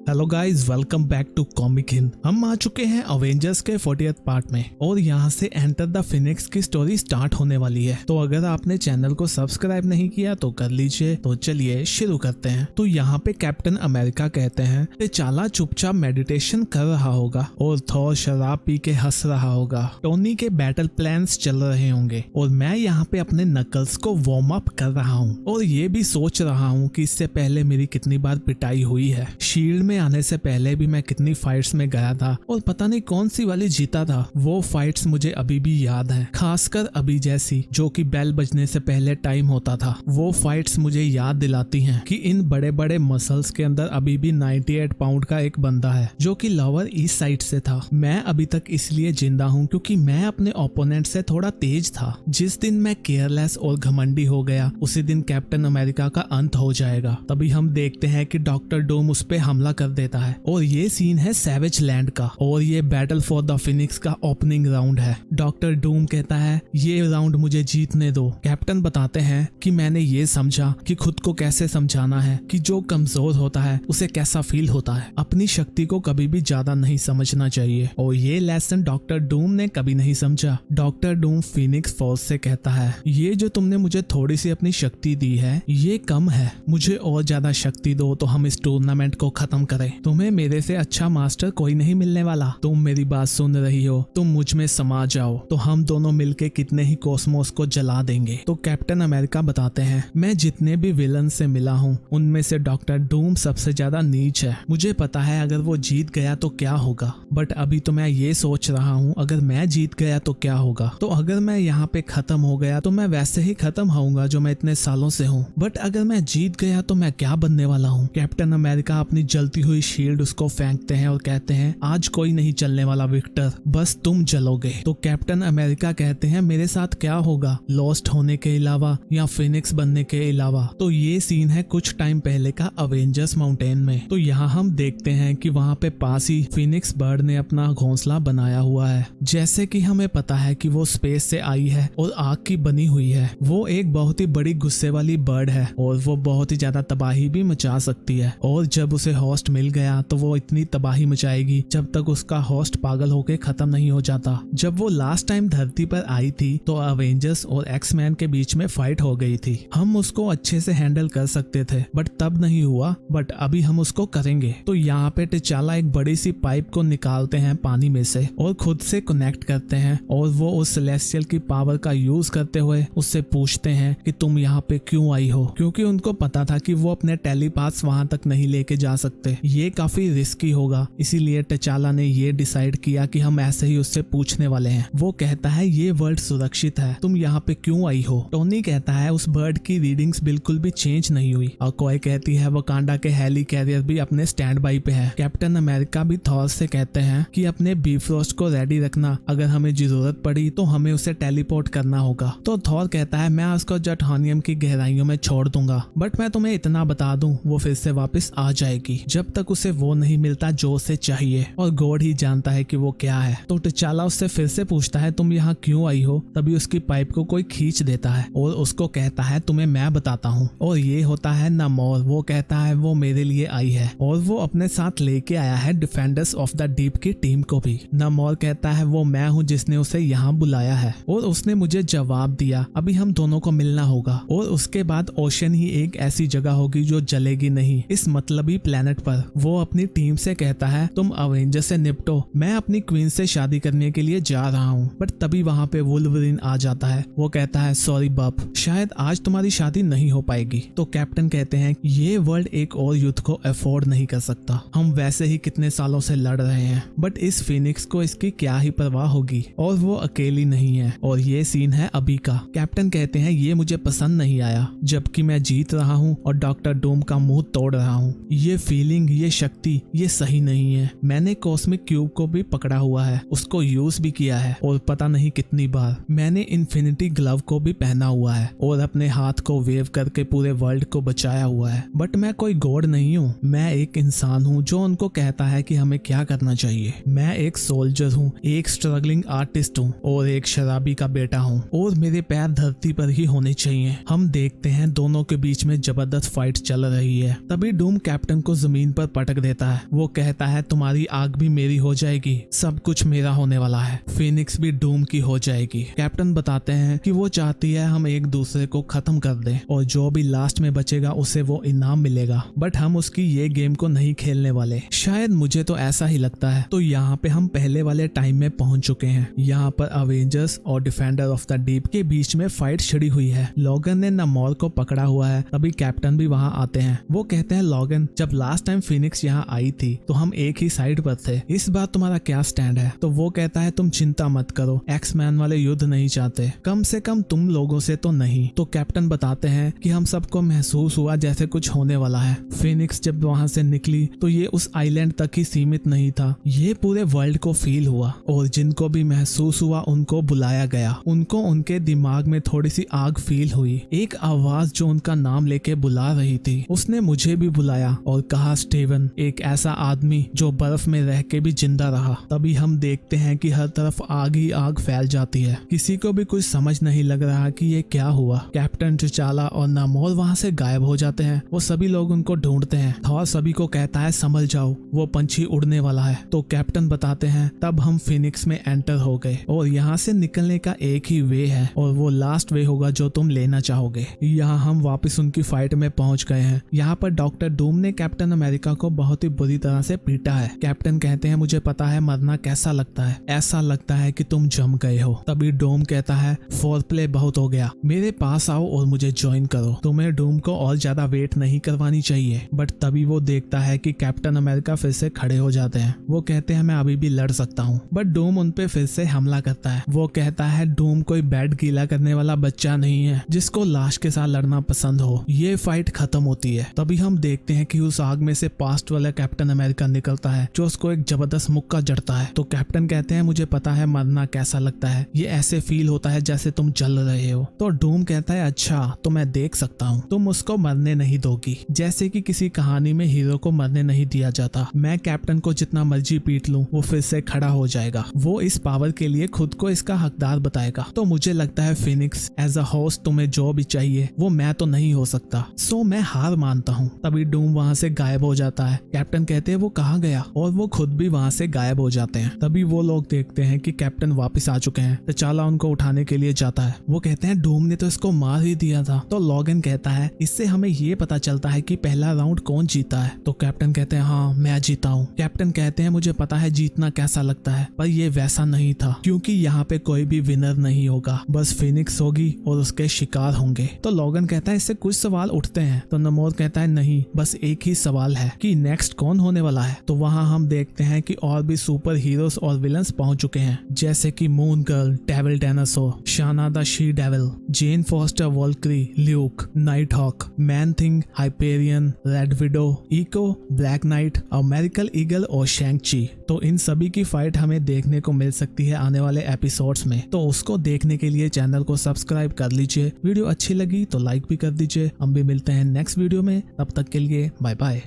Hello guys, welcome back to Comic Hind. हम आ चुके हैं अवेंजर्स के 40th पार्ट में और यहाँ से एंटर द फिनिक्स की स्टोरी स्टार्ट होने वाली है। तो अगर आपने चैनल को सब्सक्राइब नहीं किया तो कर लीजिए। तो चलिए शुरू करते हैं। तो यहाँ पे कैप्टन अमेरिका कहते हैं कि चाला चुपचाप मेडिटेशन कर रहा होगा और थॉर शराब पी के हंस रहा होगा। टोनी के बैटल प्लान्स चल रहे होंगे और मैं यहाँ पे अपने नकल्स को वार्म अप कर रहा हूँ और ये भी सोच रहा हूँ कि इससे पहले मेरी कितनी बार पिटाई हुई है। शील्ड में आने से पहले भी मैं कितनी फाइट्स में गया था और पता नहीं कौन सी वाली जीता था। वो फाइट्स मुझे अभी भी याद हैं, खासकर अभी जैसी जो कि बेल बजने से पहले टाइम होता था। वो फाइट्स मुझे याद दिलाती हैं कि इन बड़े बड़े मसल्स के अंदर अभी भी 98 पाउंड का एक बंदा है जो कि लोअर ईस्ट साइड से था। मैं अभी तक इसलिए जिंदा हूँ क्योंकि मैं अपने ओपोनेंट से थोड़ा तेज था। जिस दिन मैं केयरलेस और घमंडी हो गया उसी दिन कैप्टन अमेरिका का अंत हो जाएगा। तभी हम देखते हैं कि डॉक्टर डूम उस पे हमला कर देता है और ये सीन है सैवेज लैंड का और ये बैटल फॉर द फिनिक्स का ओपनिंग राउंड है। डॉक्टर डूम कहता है ये राउंड मुझे जीतने दो। कैप्टन बताते हैं कि मैंने ये समझा कि खुद को कैसे समझाना है कि जो कमजोर होता है उसे कैसा फील होता है। अपनी शक्ति को कभी भी ज्यादा नहीं समझना चाहिए और ये लेसन डॉक्टर डूम ने कभी नहीं समझा। डॉक्टर डूम फिनिक्स फोर्स से कहता है ये जो तुमने मुझे थोड़ी सी अपनी शक्ति दी है ये कम है, मुझे और ज्यादा शक्ति दो तो हम इस टूर्नामेंट को खत्म करें। तुम्हें मेरे से अच्छा मास्टर कोई नहीं मिलने वाला। तुम मेरी बात सुन रही हो, तुम मुझ में समा जाओ तो हम दोनों मिलके कितने ही कॉस्मोस को जला देंगे। तो कैप्टन अमेरिका बताते हैं मैं जितने भी विलन से मिला हूँ उनमें से डॉक्टर डूम सबसे ज्यादा नीच है। मुझे पता है अगर वो जीत गया तो क्या होगा, बट अभी तो मैं ये सोच रहा हूँ अगर मैं जीत गया तो क्या होगा। तो अगर मैं यहाँ पे खत्म हो गया तो मैं वैसे ही खत्म होऊंगा जो मैं इतने सालों से हूँ, बट अगर मैं जीत गया तो मैं क्या बनने वाला हूँ। कैप्टन अमेरिका अपनी जलती हुई शील्ड उसको फेंकते हैं और कहते हैं आज कोई नहीं चलने वाला विक्टर, बस तुम जलोगे। तो कैप्टन अमेरिका कहते हैं मेरे साथ क्या होगा, लॉस्ट होने के अलावा या फिनिक्स बनने के अलावा। तो ये सीन है कुछ टाइम पहले का अवेंजर्स माउंटेन में। तो यहाँ हम देखते हैं कि वहाँ पे पास ही फिनिक्स बर्ड ने अपना घोंसला बनाया हुआ है। जैसे कि हमें पता है कि वो स्पेस से आई है और आग की बनी हुई है। वो एक बहुत ही बड़ी गुस्से वाली बर्ड है और वो बहुत ही ज्यादा तबाही भी मचा सकती है और जब उसे होस्ट मिल गया तो वो इतनी तबाही मचाएगी जब तक उसका होस्ट पागल होके खत्म नहीं हो जाता। जब वो लास्ट टाइम धरती पर आई थी तो अवेंजर्स और एक्समैन के बीच में फाइट हो गई थी। हम उसको अच्छे से हैंडल कर सकते थे बट तब नहीं हुआ, बट अभी हम उसको करेंगे। तो यहाँ पे टिचाला एक बड़ी सी पाइप को निकालते हैं पानी में से और खुद से कनेक्ट करते हैं और वो उस सेलेस्टियल की पावर का यूज करते हुए उससे पूछते हैं कि तुम यहाँ पे क्यों आई हो, क्योंकि उनको पता था कि वो अपने टेलीपाथ्स वहां तक नहीं लेके जा सकते, ये काफी रिस्की होगा। इसीलिए टिचाला ने ये डिसाइड किया कि हम ऐसे ही उससे पूछने वाले हैं। वो कहता है ये वर्ल्ड सुरक्षित है, तुम यहाँ पे क्यों आई हो। टोनी कहता है उस बर्ड की रीडिंग्स बिल्कुल भी चेंज नहीं हुई और कोई कहती है वकांडा के हेली कैरियर भी अपने स्टैंड बाई पे है। कैप्टन अमेरिका भी थॉर से कहते हैं कि अपने बीफ्रोस्ट को रेडी रखना, अगर हमें जरूरत पड़ी तो हमें उसे टेलीपोर्ट करना होगा। तो थॉर कहता है मैं उसको जटहानियम की गहराइयों में छोड़ दूंगा, बट मैं तुम्हें इतना बता दूं वो फिर से वापस आ जाएगी जब तक उसे वो नहीं मिलता जो उसे चाहिए और गॉड ही जानता है कि वो क्या है। तो टिचाला उससे फिर से पूछता है तुम यहाँ क्यों आई हो। तभी उसकी पाइप को कोई खींच देता है और उसको कहता है तुम्हें मैं बताता हूँ। और ये होता है नमोर। वो कहता है वो मेरे लिए आई है और वो अपने साथ लेके आया है डिफेंडर्स ऑफ द डीप की टीम को भी। नमोर कहता है वो मैं हूँ जिसने उसे यहाँ बुलाया है और उसने मुझे जवाब दिया, अभी हम दोनों को मिलना होगा और उसके बाद ओशन ही एक ऐसी जगह होगी जो जलेगी नहीं, इस मतलबी प्लेनेट पर। वो अपनी टीम से कहता है तुम अवेंजर से निपटो, मैं अपनी क्वीन से शादी करने के लिए जा रहा हूँ। बट तभी वहाँ पे वुल्वरिन आ जाता है। वो कहता है सॉरी बब, शायद आज तुम्हारी शादी नहीं हो पाएगी। तो कैप्टन कहते हैं ये वर्ल्ड एक और युद्ध को अफोर्ड नहीं कर सकता, हम वैसे ही कितने सालों से लड़ रहे हैं, बट इस फिनिक्स को इसकी क्या ही परवाह होगी और वो अकेली नहीं है। और ये सीन है अभी का। कैप्टन कहते हैं ये मुझे पसंद नहीं आया, जबकि मैं जीत रहा हूँ और डॉक्टर डूम का मुंह तोड़ रहा हूँ। ये फीलिंग, ये शक्ति, ये सही नहीं है। मैंने कॉस्मिक क्यूब को भी पकड़ा हुआ है, उसको यूज भी किया है और पता नहीं कितनी बार। मैंने इन्फिनिटी ग्लव को भी पहना हुआ है और अपने हाथ को वेव करके पूरे वर्ल्ड को बचाया हुआ है, बट मैं कोई गॉड नहीं हूँ। मैं एक इंसान हूँ जो उनको कहता है कि हमें क्या करना चाहिए। मैं एक सोल्जर हूँ, एक स्ट्रगलिंग आर्टिस्ट हूँ और एक शराबी का बेटा हूँ और मेरे पैर धरती पर ही होने चाहिए। हम देखते हैं दोनों के बीच में जबरदस्त फाइट चल रही है। तभी डूम कैप्टन को जमीन जमीन पर पटक देता है। वो कहता है तुम्हारी आग भी मेरी हो जाएगी, सब कुछ मेरा होने वाला है, फिनिक्स भी डूम की हो जाएगी। कैप्टन बताते हैं कि वो चाहती है हम एक दूसरे को खत्म कर दें और जो भी लास्ट में बचेगा उसे वो इनाम मिलेगा, बट हम उसकी ये गेम को नहीं खेलने वाले। शायद मुझे तो ऐसा ही लगता है। तो यहाँ पे हम पहले वाले टाइम में पहुंच चुके हैं। यहाँ पर अवेंजर्स और डिफेंडर ऑफ द डीप के बीच में फाइट छिड़ी हुई है। लॉगन ने नमोर को पकड़ा हुआ है, तभी कैप्टन भी वहाँ आते हैं। वो कहते हैं लॉगन, जब लास्ट टाइम फिनिक्स यहाँ आई थी तो हम एक ही साइड पर थे, इस बार तुम्हारा क्या स्टैंड है? तो वो कहता है तुम चिंता मत करो, एक्स-मैन वाले युद्ध नहीं चाहते, कम से कम तुम लोगों से तो नहीं। तो कैप्टन बताते हैं कि हम सबको महसूस हुआ जैसे कुछ होने वाला है। फिनिक्स जब वहाँ से निकली तो ये उस आइलैंड तक ही सीमित नहीं था, ये पूरे वर्ल्ड को फील हुआ और जिनको भी महसूस हुआ उनको बुलाया गया। उनको उनके दिमाग में थोड़ी सी आग फील हुई। एक आवाज जो उनका नाम लेके बुला रही थी, उसने मुझे भी बुलाया और कहा स्टीवन, एक ऐसा आदमी जो बर्फ में रह के भी जिंदा रहा। तभी हम देखते हैं कि हर तरफ आग ही आग फैल जाती है। किसी को भी कुछ समझ नहीं लग रहा कि ये क्या हुआ। कैप्टन t'Challa और नामोर वहाँ से गायब हो जाते हैं। वो सभी लोग उनको ढूंढते हैं। थॉर सभी को कहता है संभल जाओ, वो पंछी उड़ने वाला है। तो कैप्टन बताते हैं तब हम फिनिक्स में एंटर हो गए और यहाँ से निकलने का एक ही वे है और वो लास्ट वे होगा जो तुम लेना चाहोगे। यहाँ हम वापस उनकी फाइट में पहुंच गए हैं। यहाँ पर डॉक्टर डूम ने कैप्टन अमेरिका को बहुत ही बुरी तरह से पीटा है। कैप्टन कहते हैं मुझे पता है मरना कैसा लगता है, ऐसा लगता है कि तुम जम गए हो। तभी डूम कहता है फोर प्ले बहुत हो गया, मेरे पास आओ और मुझे ज्वाइन करो। तुम्हें डूम को और ज्यादा वेट नहीं करवानी चाहिए। बट तभी वो देखता है कि कैप्टन अमेरिका फिर से खड़े हो जाते हैं। वो कहते हैं मैं अभी भी लड़ सकता हूँ, बट डूम उन पे फिर से हमला करता है। वो कहता है डूम कोई बैड गीला करने वाला बच्चा नहीं है जिसको लाश के साथ लड़ना पसंद हो। ये फाइट खत्म होती है। तभी हम देखते हैं कि उस आग में से पास्ट वाला कैप्टन अमेरिका निकलता है जो उसको एक जबरदस्त मुक्का जड़ता है। तो कैप्टन कहते हैं मुझे पता है मरना कैसा लगता है, ये ऐसे फील होता है जैसे तुम जल रहे हो। तो डूम कहता है अच्छा तो मैं देख सकता हूँ, तुम उसको मरने नहीं दोगी, जैसे कि किसी कहानी में हीरो को मरने नहीं दिया जाता। मैं कैप्टन को जितना मर्जी पीट लूं वो फिर से खड़ा हो जाएगा। वो इस पावर के लिए खुद को इसका हकदार बताएगा। तो मुझे लगता है फिनिक्स एज अ होस्ट तुम्हें जो भी चाहिए वो मैं तो नहीं हो सकता, सो मैं हार मानता हूँ। तभी डूम वहाँ से गायब हो जाता है। कैप्टन कहते हैं वो कहाँ गया और वो खुद भी वहाँ से गायब हो जाते हैं। तभी वो लोग देखते हैं कि कैप्टन वापस आ चुके हैं। t'Challa उनको उठाने के लिए जाता है। वो कहते हैं डूम ने तो इसको मार ही दिया था। तो लॉगन कहता है इससे हमें ये पता चलता है कि पहला राउंड कौन जीता है। तो कैप्टन कहते हैं हाँ मैं जीता हूँ। कैप्टन कहते हैं मुझे पता है जीतना कैसा लगता है, पर ये वैसा नहीं था क्योंकि यहाँ पे कोई भी विनर नहीं होगा, बस फिनिक्स होगी और उसके शिकार होंगे। तो लॉगन कहता है इससे कुछ सवाल उठते हैं। तो नमोर कहता है नहीं, बस एक ही सवाल है कि नेक्स्ट कौन होने वाला है। तो वहाँ हम देखते हैं कि और भी सुपर हीरोज और विलन्स पहुंच चुके हैं, जैसे कि Moon Girl, Devil Dinosaur, Shanna the She Devil, Jane Foster Valkyrie, Luke, Nighthawk, Man Thing, Hyperion, Red Widow, Echo, Black Knight, American Eagle और शैंग-ची। तो इन सभी की फाइट हमें देखने को मिल सकती है आने वाले एपिसोड्स में। तो उसको देखने के लिए चैनल को सब्सक्राइब कर लीजिए। वीडियो अच्छी लगी तो लाइक भी कर दीजिए। हम भी मिलते हैं नेक्स्ट वीडियो में, तब तक के लिए बाय बाय।